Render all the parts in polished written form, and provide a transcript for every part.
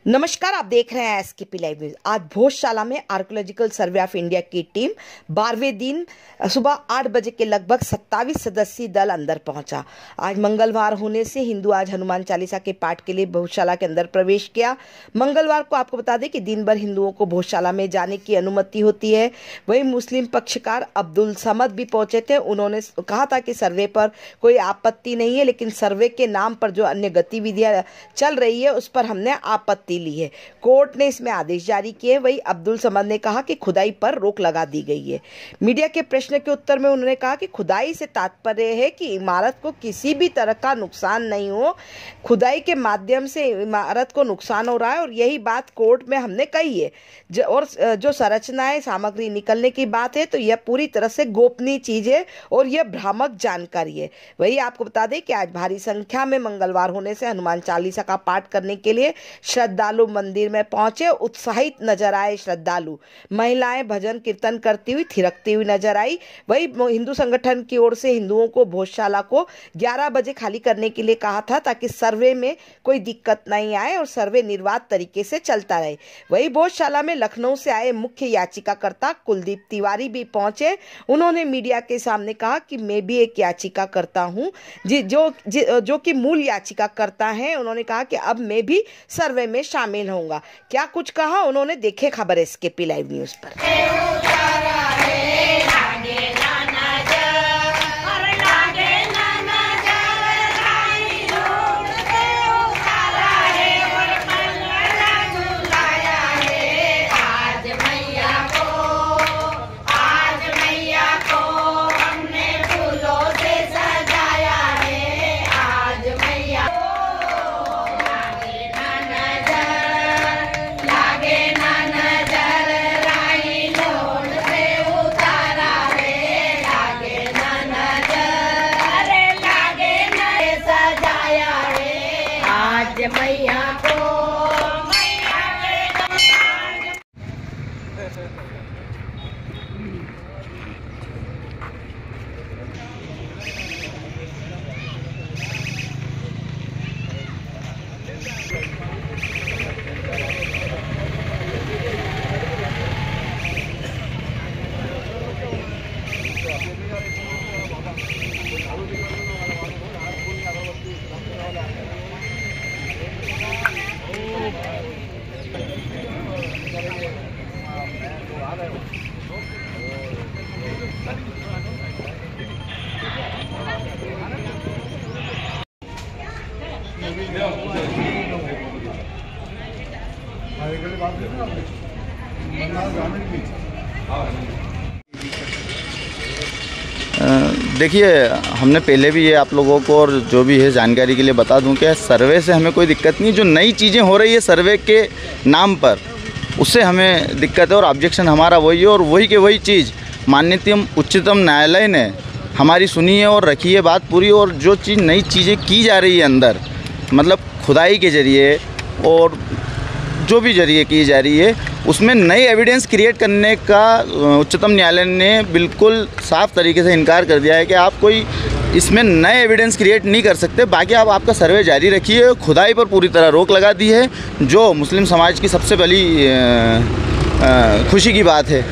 नमस्कार, आप देख रहे हैं एसकेपी लाइव न्यूज। आज भोजशाला में आर्कियोलॉजिकल सर्वे ऑफ इंडिया की टीम 12वें दिन सुबह 8 बजे के लगभग 27 सदस्यीय दल अंदर पहुंचा। आज मंगलवार होने से हिंदू आज हनुमान चालीसा के पाठ के लिए भोजशाला के अंदर प्रवेश किया। मंगलवार को आपको बता दें कि दिन भर हिंदुओं को भोजशाला में जाने की अनुमति होती है। वहीं मुस्लिम पक्षकार अब्दुल समद भी पहुंचे थे। उन्होंने कहा था कि सर्वे पर कोई आपत्ति नहीं है, लेकिन सर्वे के नाम पर जो अन्य गतिविधियां चल रही है उस पर हमने आपत्ति ली है। कोर्ट ने इसमें आदेश जारी किए। वही अब्दुल समद ने कहा कि खुदाई पर रोक लगा दी गई है। मीडिया के प्रश्न के उत्तर में उन्होंने कहा कि खुदाई से तात्पर्य है कि इमारत को किसी भी तरह का नुकसान नहीं हो। खुदाई के माध्यम से इमारत को नुकसान हो रहा है और यही बात कोर्ट में हमने कही है। और जो संरचनाएं सामग्री निकलने की बात है तो यह पूरी तरह से गोपनीय चीज है और यह भ्रामक जानकारी है। वही आपको बता दें कि आज भारी संख्या में मंगलवार होने से हनुमान चालीसा का पाठ करने के लिए श्रद्धालु मंदिर में पहुंचे। उत्साहित नजर आए श्रद्धालु। महिलाएं भजन कीर्तन करती हुई थिरकती हुई नजर आई। वही हिंदू संगठन की ओर से हिंदुओं को भोजशाला को 11 बजे खाली करने के लिए कहा था ताकि सर्वे में कोई दिक्कत नहीं आए और सर्वे निर्बाध तरीके से चलता रहे। वही भोजशाला में लखनऊ से आए मुख्य याचिकाकर्ता कुलदीप तिवारी भी पहुंचे। उन्होंने मीडिया के सामने कहा कि मैं भी एक याचिकाकर्ता हूं जो कि मूल याचिकाकर्ता हैं। उन्होंने कहा कि अब मैं भी सर्वे में शामिल होऊंगा। क्या कुछ कहा उन्होंने, देखे खबर एसकेपी लाइव न्यूज पर। मैया को देखिए, हमने पहले भी ये आप लोगों को और जो भी है जानकारी के लिए बता दूं कि सर्वे से हमें कोई दिक्कत नहीं। जो नई चीज़ें हो रही है सर्वे के नाम पर, उससे हमें दिक्कत है और ऑब्जेक्शन हमारा वही है। और वही के वही चीज़ माननीय उच्चतम न्यायालय ने हमारी सुनी है और रखी है बात पूरी। और जो चीज़ नई चीज़ें की जा रही है अंदर, मतलब खुदाई के ज़रिए और जो भी जरिए की जा रही है, उसमें नई एविडेंस क्रिएट करने का उच्चतम न्यायालय ने बिल्कुल साफ तरीके से इनकार कर दिया है कि आप कोई इसमें नए एविडेंस क्रिएट नहीं कर सकते। बाकी आप आपका सर्वे जारी रखिए। खुदाई पर पूरी तरह रोक लगा दी है, जो मुस्लिम समाज की सबसे बड़ी खुशी की बात है।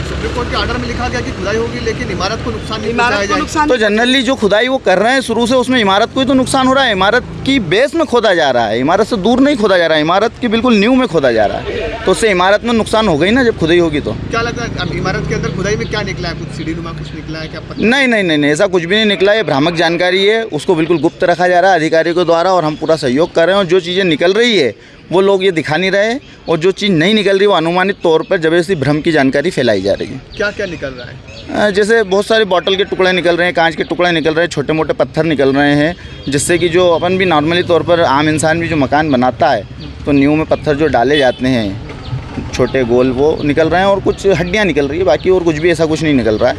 सुप्रीम कोर्ट के ऑर्डर में लिखा गया कि खुदाई होगी लेकिन इमारत को नुकसान नहीं पहुंचाया जाएगा। तो जनरली जो खुदाई वो कर रहे हैं शुरू से, उसमें इमारत को ही तो नुकसान हो रहा है। इमारत की बेस में खोदा जा रहा है, इमारत से दूर नहीं खोदा जा रहा है, इमारत की बिल्कुल नींव में खोदा जा रहा है। तो उससे इमारत में नुकसान हो गई ना जब खुदाई होगी। तो क्या लगता है इमारत के अंदर खुदाई में क्या निकला है? कुछ सीढ़ी नुमा कुछ निकला है क्या? नहीं, ऐसा कुछ भी नहीं निकला है। भ्रामक जानकारी है, उसको बिल्कुल गुप्त रखा जा रहा है अधिकारियों के द्वारा और हम पूरा सहयोग कर रहे हैं। और जो चीज़ें निकल रही है वो लोग ये दिखा नहीं रहे और जो चीज़ नहीं निकल रही वो अनुमानित तौर पर जबरदस्ती भ्रम की जानकारी फैलाई जा रही है। क्या क्या निकल रहा है? जैसे बहुत सारे बॉटल के टुकड़े निकल रहे हैं, कांच के टुकड़े निकल रहे हैं, छोटे मोटे पत्थर निकल रहे हैं, जिससे कि जो अपन भी नॉर्मली तौर पर आम इंसान भी जो मकान बनाता है तो नींव में पत्थर जो डाले जाते हैं छोटे गोल, वो निकल रहे हैं। और कुछ हड्डियाँ निकल रही है, बाकी और कुछ भी ऐसा कुछ नहीं निकल रहा है।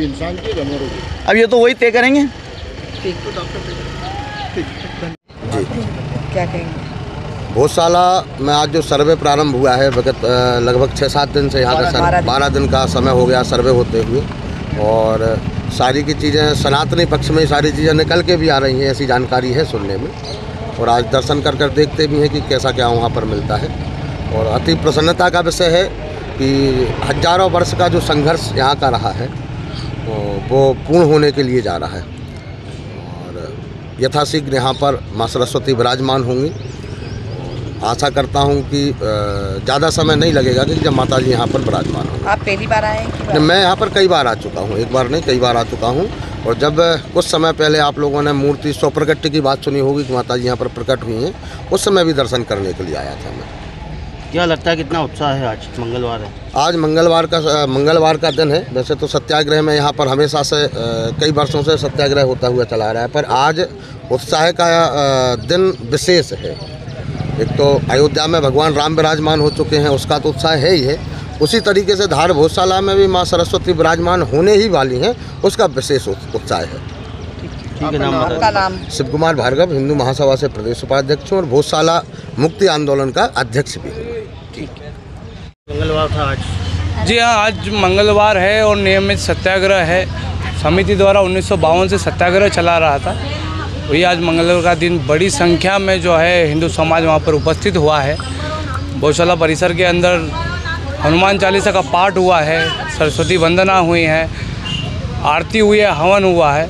इंसान की अब ये तो वही तय करेंगे। क्या कहेंगे? भोजशाला में आज जो सर्वे प्रारंभ हुआ है, लगभग 6-7 दिन से यहाँ का 12 दिन का समय हो गया सर्वे होते हुए। और सारी की चीज़ें सनातनी पक्ष में सारी चीज़ें निकल के भी आ रही हैं, ऐसी जानकारी है सुनने में। और आज दर्शन कर कर देखते भी हैं कि कैसा क्या वहाँ पर मिलता है। और अति प्रसन्नता का विषय है कि हजारों वर्ष का जो संघर्ष यहाँ का रहा है वो पूर्ण होने के लिए जा रहा है और यथाशीघ्र यहाँ पर माँ सरस्वती विराजमान होंगी। आशा करता हूँ कि ज़्यादा समय नहीं लगेगा कि जब माता जी यहाँ पर विराजमान होंगे। आप पहली बार आए हैं? मैं यहाँ पर कई बार आ चुका हूँ, एक बार नहीं कई बार आ चुका हूँ। और जब कुछ समय पहले आप लोगों ने मूर्ति स्वप्रकट्य की बात सुनी होगी कि माता जी यहाँ पर प्रकट हुई हैं, उस समय भी दर्शन करने के लिए आया था मैं। क्या लगता है कितना उत्साह है? आज मंगलवार है, आज मंगलवार का दिन है। वैसे तो सत्याग्रह में यहाँ पर हमेशा से कई वर्षों से सत्याग्रह होता हुआ चला रहा है, पर आज उत्साह का दिन विशेष है। एक तो अयोध्या में भगवान राम विराजमान हो चुके हैं, उसका तो उत्साह है ही है। उसी तरीके से धार भोजशाला में भी माँ सरस्वती विराजमान होने ही वाली हैं, उसका विशेष उत्साह है। ठीक है, आपका नाम? शिव कुमार भार्गव, हिंदू महासभा से प्रदेश उपाध्यक्ष हूँ और भोजशाला मुक्ति आंदोलन का अध्यक्ष भी हूँ। मंगलवार था आज? जी हाँ, आज मंगलवार है और नियमित सत्याग्रह है। समिति द्वारा 1952 से सत्याग्रह चला रहा था। वही आज मंगलवार का दिन बड़ी संख्या में जो है हिंदू समाज वहाँ पर उपस्थित हुआ है। भोजशाला परिसर के अंदर हनुमान चालीसा का पाठ हुआ है, सरस्वती वंदना हुई है, आरती हुई है, हवन हुआ है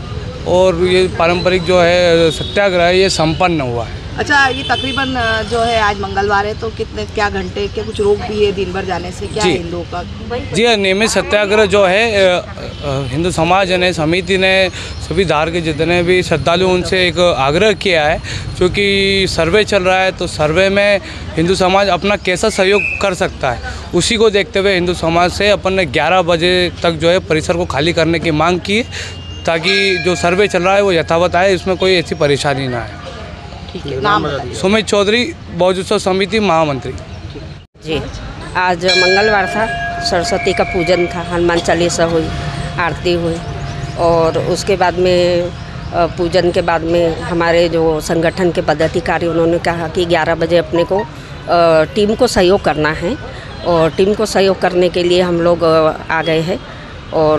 और ये पारंपरिक जो है सत्याग्रह ये संपन्न हुआ है। अच्छा, ये तकरीबन जो है आज मंगलवार है तो क्या घंटे के कुछ रोक भी है दिन भर जाने से, क्या है हिंदुओं का? जी, नियमित सत्याग्रह जो है हिंदू समाज ने, समिति ने, सभी धार के जितने भी श्रद्धालु उनसे एक आग्रह किया है, क्योंकि सर्वे चल रहा है तो सर्वे में हिंदू समाज अपना कैसा सहयोग कर सकता है, उसी को देखते हुए हिंदू समाज से अपन ने 11 बजे तक जो है परिसर को खाली करने की मांग की, ताकि जो सर्वे चल रहा है वो यथावत आए, इसमें कोई ऐसी परेशानी ना आए। नाम? सुमित चौधरी, बौद्धोत्सव समिति महामंत्री। जी, आज मंगलवार था, सरस्वती का पूजन था, हनुमान चालीसा हुई, आरती हुई और उसके बाद में पूजन के बाद में हमारे जो संगठन के पदाधिकारी उन्होंने कहा कि 11 बजे अपने को टीम को सहयोग करना है और टीम को सहयोग करने के लिए हम लोग आ गए हैं और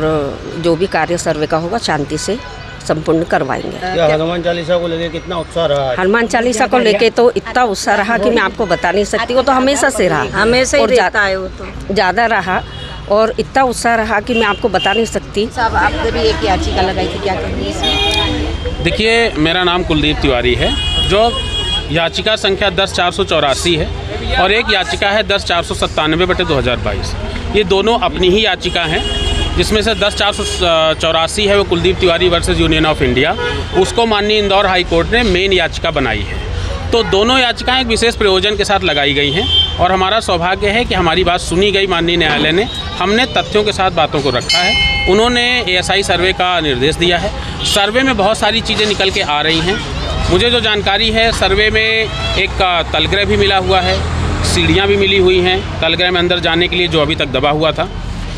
जो भी कार्य सर्वे का होगा शांति से संपूर्ण करवाएंगे। क्या हनुमान चालीसा को लेकर कितना उत्साह रहा? हनुमान चालीसा को लेके तो इतना उत्साह रहा कि मैं आपको बता नहीं सकती। वो तो हमेशा से रहा, हमेशा और ज़्यादा रहा और इतना उत्साह रहा कि मैं आपको बता नहीं सकती। साहब, आपने भी एक याचिका लगाई थी, क्या करेंगे इसमें? देखिए, मेरा नाम कुलदीप तिवारी है। जो याचिका संख्या 10/484 है और एक याचिका है 10/497/2022। ये दोनों अपनी ही याचिका हैं, जिसमें से 10/484 है वो Kuldeep Tiwari versus union of India, उसको माननीय इंदौर हाई कोर्ट ने मेन याचिका बनाई है। तो दोनों याचिकाएं एक विशेष प्रयोजन के साथ लगाई गई हैं और हमारा सौभाग्य है कि हमारी बात सुनी गई माननीय न्यायालय ने। हमने तथ्यों के साथ बातों को रखा है। उन्होंने ASI सर्वे का निर्देश दिया है। सर्वे में बहुत सारी चीज़ें निकल के आ रही हैं। मुझे जो जानकारी है, सर्वे में एक तलगृह भी मिला हुआ है, सीढ़ियाँ भी मिली हुई हैं तलगृह में अंदर जाने के लिए, जो अभी तक दबा हुआ था।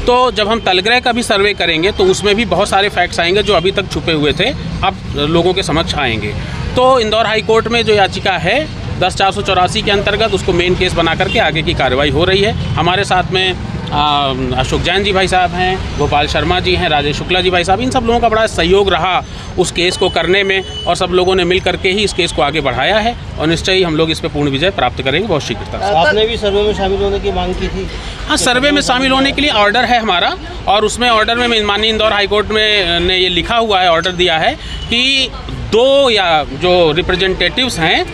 तो जब हम तलगृह का भी सर्वे करेंगे तो उसमें भी बहुत सारे फैक्ट्स आएंगे जो अभी तक छुपे हुए थे, अब लोगों के समक्ष आएंगे। तो इंदौर हाई कोर्ट में जो याचिका है 10/484 के अंतर्गत, उसको मेन केस बना करके आगे की कार्रवाई हो रही है। हमारे साथ में अशोक जैन जी भाई साहब हैं, गोपाल शर्मा जी हैं, राजेश शुक्ला जी भाई साहब, इन सब लोगों का बड़ा सहयोग रहा उस केस को करने में और सब लोगों ने मिल करके ही इस केस को आगे बढ़ाया है और निश्चय ही हम लोग इस पर पूर्ण विजय प्राप्त करेंगे बहुत शीघ्रता से। आपने भी सर्वे में शामिल होने की मांग की थी? हाँ, सर्वे में शामिल होने के लिए ऑर्डर है हमारा और उसमें ऑर्डर में माननीय इंदौर हाईकोर्ट में ने ये लिखा हुआ है, ऑर्डर दिया है कि 2 या जो रिप्रेजेंटेटिव्स हैं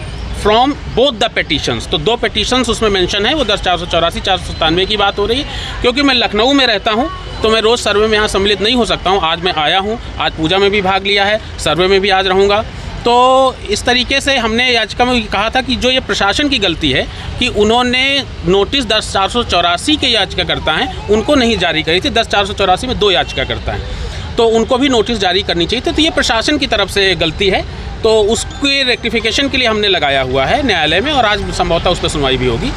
फ्रॉम बोथ द पेटिशंस, तो 2 पेटिशंस उसमें मेंशन है। वो 10/484, 497 की बात हो रही है। क्योंकि मैं लखनऊ में रहता हूँ तो मैं रोज़ सर्वे में यहाँ सम्मिलित नहीं हो सकता हूँ। आज मैं आया हूँ, आज पूजा में भी भाग लिया है, सर्वे में भी आज रहूँगा। तो इस तरीके से हमने याचिका में कहा था कि जो ये प्रशासन की गलती है कि उन्होंने नोटिस 10/484 के याचिकाकर्ता हैं उनको नहीं जारी करी थी। 10/484 में 2 याचिकाकर्ता हैं तो उनको भी नोटिस जारी करनी चाहिए थी। तो ये प्रशासन की तरफ से गलती है, तो उसके रेक्टिफिकेशन के लिए हमने लगाया हुआ है न्यायालय में और आज संभवतः उस पर सुनवाई भी होगी।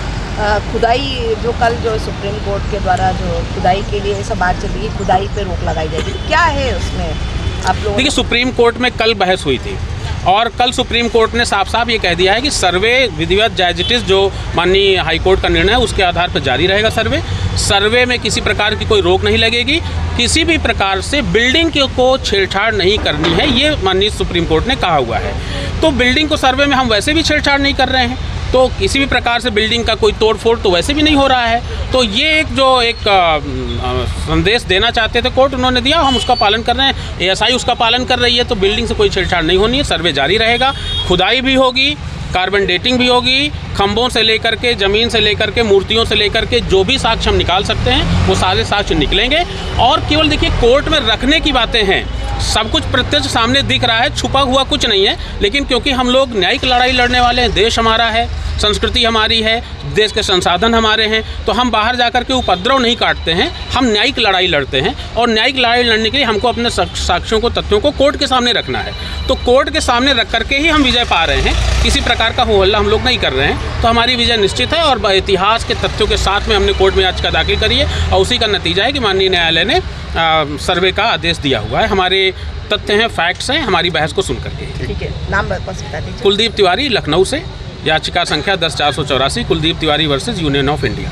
खुदाई जो कल जो सुप्रीम कोर्ट के द्वारा जो खुदाई के लिए सब बात चल रही है, खुदाई पे रोक लगाई जाएगी, क्या है उसमें आप लोग? देखिए, सुप्रीम कोर्ट में कल बहस हुई थी और कल सुप्रीम कोर्ट ने साफ साफ ये कह दिया है कि सर्वे विधिवत जायज इट इज़, जो माननीय हाई कोर्ट का निर्णय है उसके आधार पर जारी रहेगा। सर्वे में किसी प्रकार की कोई रोक नहीं लगेगी, किसी भी प्रकार से बिल्डिंग को छेड़छाड़ नहीं करनी है, ये माननीय सुप्रीम कोर्ट ने कहा हुआ है। तो बिल्डिंग को सर्वे में हम वैसे भी छेड़छाड़ नहीं कर रहे हैं, तो किसी भी प्रकार से बिल्डिंग का कोई तोड़फोड़ तो वैसे भी नहीं हो रहा है। तो ये एक संदेश देना चाहते थे कोर्ट, उन्होंने दिया, हम उसका पालन कर रहे हैं। एएसआई उसका पालन कर रही है, तो बिल्डिंग से कोई छेड़छाड़ नहीं होनी है, सर्वे जारी रहेगा, खुदाई भी होगी, कार्बन डेटिंग भी होगी, खंभों से लेकर के, ज़मीन से लेकर के, मूर्तियों से लेकर के जो भी साक्ष्य हम निकाल सकते हैं वो सारे साक्ष्य निकलेंगे। और केवल देखिए कोर्ट में रखने की बातें हैं, सब कुछ प्रत्यक्ष सामने दिख रहा है, छुपा हुआ कुछ नहीं है। लेकिन क्योंकि हम लोग न्यायिक लड़ाई लड़ने वाले हैं, देश हमारा है, संस्कृति हमारी है, देश के संसाधन हमारे हैं, तो हम बाहर जाकर के उपद्रव नहीं काटते हैं, हम न्यायिक लड़ाई लड़ते हैं। और न्यायिक लड़ाई लड़ने के लिए हमको अपने साक्ष्यों को, तथ्यों को कोर्ट के सामने रखना है। तो कोर्ट के सामने रख करके ही हम विजय पा रहे हैं, किसी प्रकार का हो हल्ला हम लोग नहीं कर रहे हैं। तो हमारी विजय निश्चित है और इतिहास के तथ्यों के साथ में हमने कोर्ट में याचिका दाखिल करी है और उसी का नतीजा है कि माननीय न्यायालय ने सर्वे का आदेश दिया हुआ है। हमारे तथ्य हैं, फैक्ट्स हैं, हमारी बहस को सुन करके। ठीक है, नाम बस बता दीजिए। कुलदीप तिवारी, लखनऊ से, याचिका संख्या 10/484, Kuldeep Tiwari versus union of India.